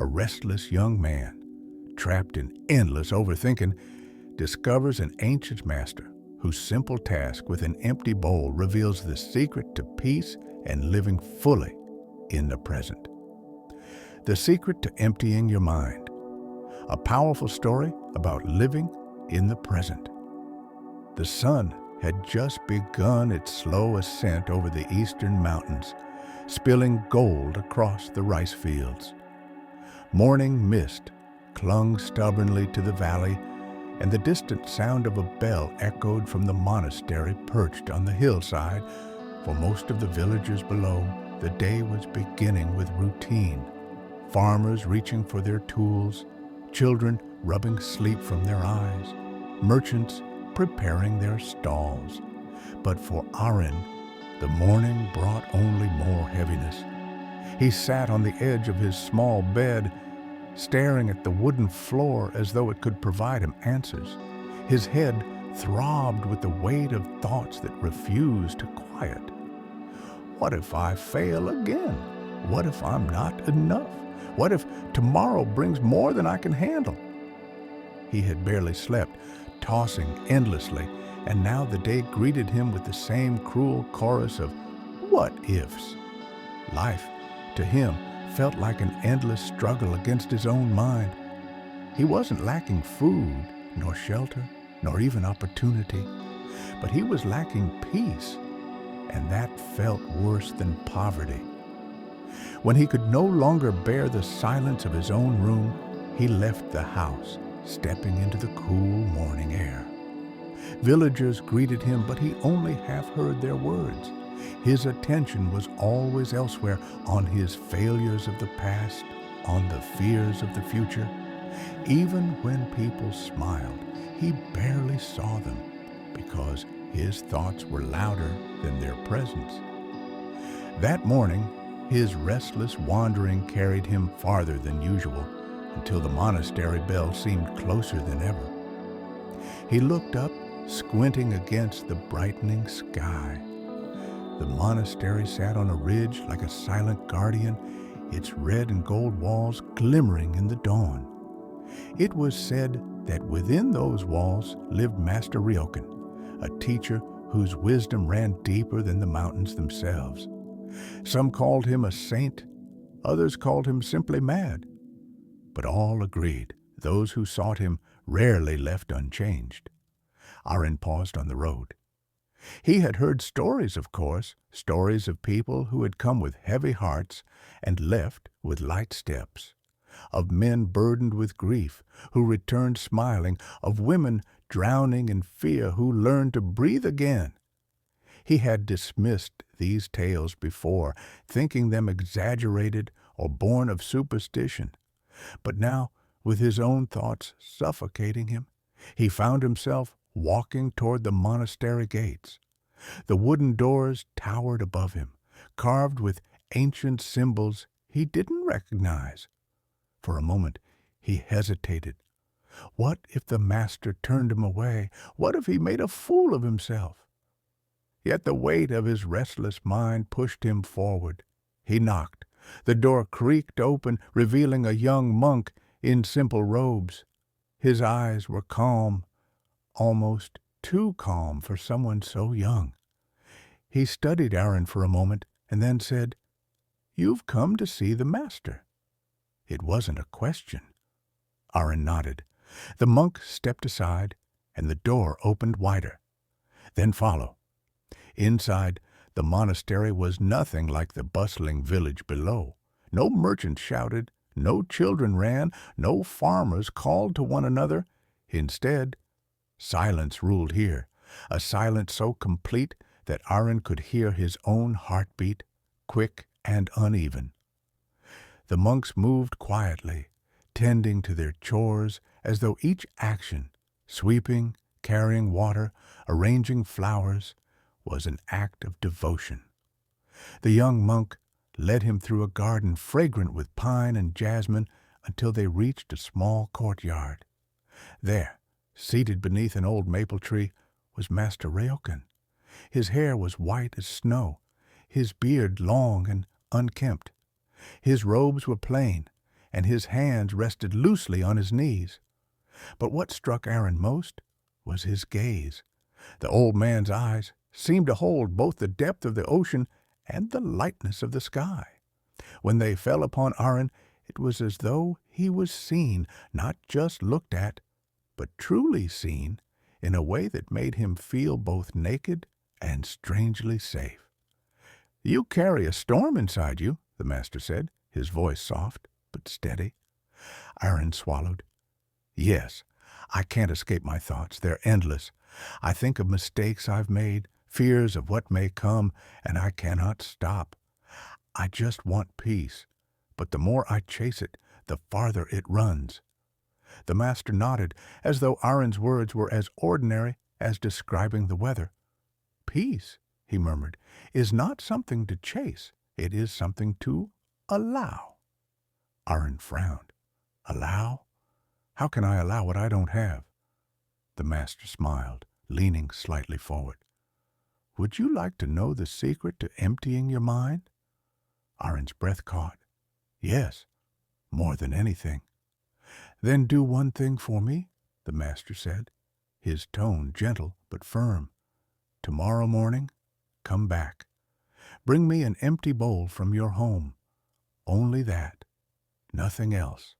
a restless young man, trapped in endless overthinking, discovers an ancient master whose simple task with an empty bowl reveals the secret to peace and living fully in the present. The Secret to Emptying Your Mind, a powerful story about living in the present. The sun had just begun its slow ascent over the eastern mountains, spilling gold across the rice fields. Morning mist clung stubbornly to the valley, and the distant sound of a bell echoed from the monastery perched on the hillside. For most of the villagers below, the day was beginning with routine. Farmers reaching for their tools, children rubbing sleep from their eyes, merchants preparing their stalls. But for Arin, the morning brought only more heaviness. He sat on the edge of his small bed, staring at the wooden floor as though it could provide him answers. His head throbbed with the weight of thoughts that refused to quiet. What if I fail again? What if I'm not enough? What if tomorrow brings more than I can handle? He had barely slept, tossing endlessly, and now the day greeted him with the same cruel chorus of what ifs. Life, to him, felt like an endless struggle against his own mind. He wasn't lacking food, nor shelter, nor even opportunity, but he was lacking peace, and that felt worse than poverty. When he could no longer bear the silence of his own room, he left the house, stepping into the cool morning air. Villagers greeted him, but he only half heard their words. His attention was always elsewhere, on his failures of the past, on the fears of the future. Even when people smiled, he barely saw them, because his thoughts were louder than their presence. That morning, his restless wandering carried him farther than usual, until the monastery bell seemed closer than ever. He looked up, squinting against the brightening sky. The monastery sat on a ridge like a silent guardian, its red and gold walls glimmering in the dawn. It was said that within those walls lived Master Ryokan, a teacher whose wisdom ran deeper than the mountains themselves. Some called him a saint, others called him simply mad. But all agreed those who sought him rarely left unchanged. Arin paused on the road. He had heard stories, of course, stories of people who had come with heavy hearts and left with light steps, of men burdened with grief who returned smiling, of women drowning in fear who learned to breathe again. He had dismissed these tales before, thinking them exaggerated or born of superstition. But now, with his own thoughts suffocating him, he found himself walking toward the monastery gates. The wooden doors towered above him, carved with ancient symbols he didn't recognize. For a moment, he hesitated. What if the master turned him away? What if he made a fool of himself? Yet the weight of his restless mind pushed him forward. He knocked. The door creaked open, revealing a young monk in simple robes. His eyes were calm, almost too calm for someone so young. He studied Arin for a moment and then said, "You've come to see the master." It wasn't a question. Arin nodded. The monk stepped aside, and the door opened wider. "Then follow." Inside, the monastery was nothing like the bustling village below. No merchants shouted, no children ran, no farmers called to one another. Instead, silence ruled here, a silence so complete that Arin could hear his own heartbeat, quick and uneven. The monks moved quietly, tending to their chores as though each action, sweeping, carrying water, arranging flowers, was an act of devotion. The young monk led him through a garden fragrant with pine and jasmine until they reached a small courtyard. There, seated beneath an old maple tree, was Master Ryokan. His hair was white as snow, his beard long and unkempt. His robes were plain, and his hands rested loosely on his knees. But what struck Arin most was his gaze. The old man's eyes seemed to hold both the depth of the ocean and the lightness of the sky. When they fell upon Arin, it was as though he was seen, not just looked at, but truly seen, in a way that made him feel both naked and strangely safe. "You carry a storm inside you," the master said, his voice soft but steady. Arin swallowed. "Yes, I can't escape my thoughts. They're endless. I think of mistakes I've made, fears of what may come, and I cannot stop. I just want peace, but the more I chase it, the farther it runs." The master nodded, as though Arin's words were as ordinary as describing the weather. "Peace," he murmured, "is not something to chase. It is something to allow." Arin frowned. "Allow? How can I allow what I don't have?" The master smiled, leaning slightly forward. "Would you like to know the secret to emptying your mind?" Arin's breath caught. "Yes, more than anything." "Then do one thing for me," the master said, his tone gentle but firm. "Tomorrow morning, come back. Bring me an empty bowl from your home. Only that, nothing else."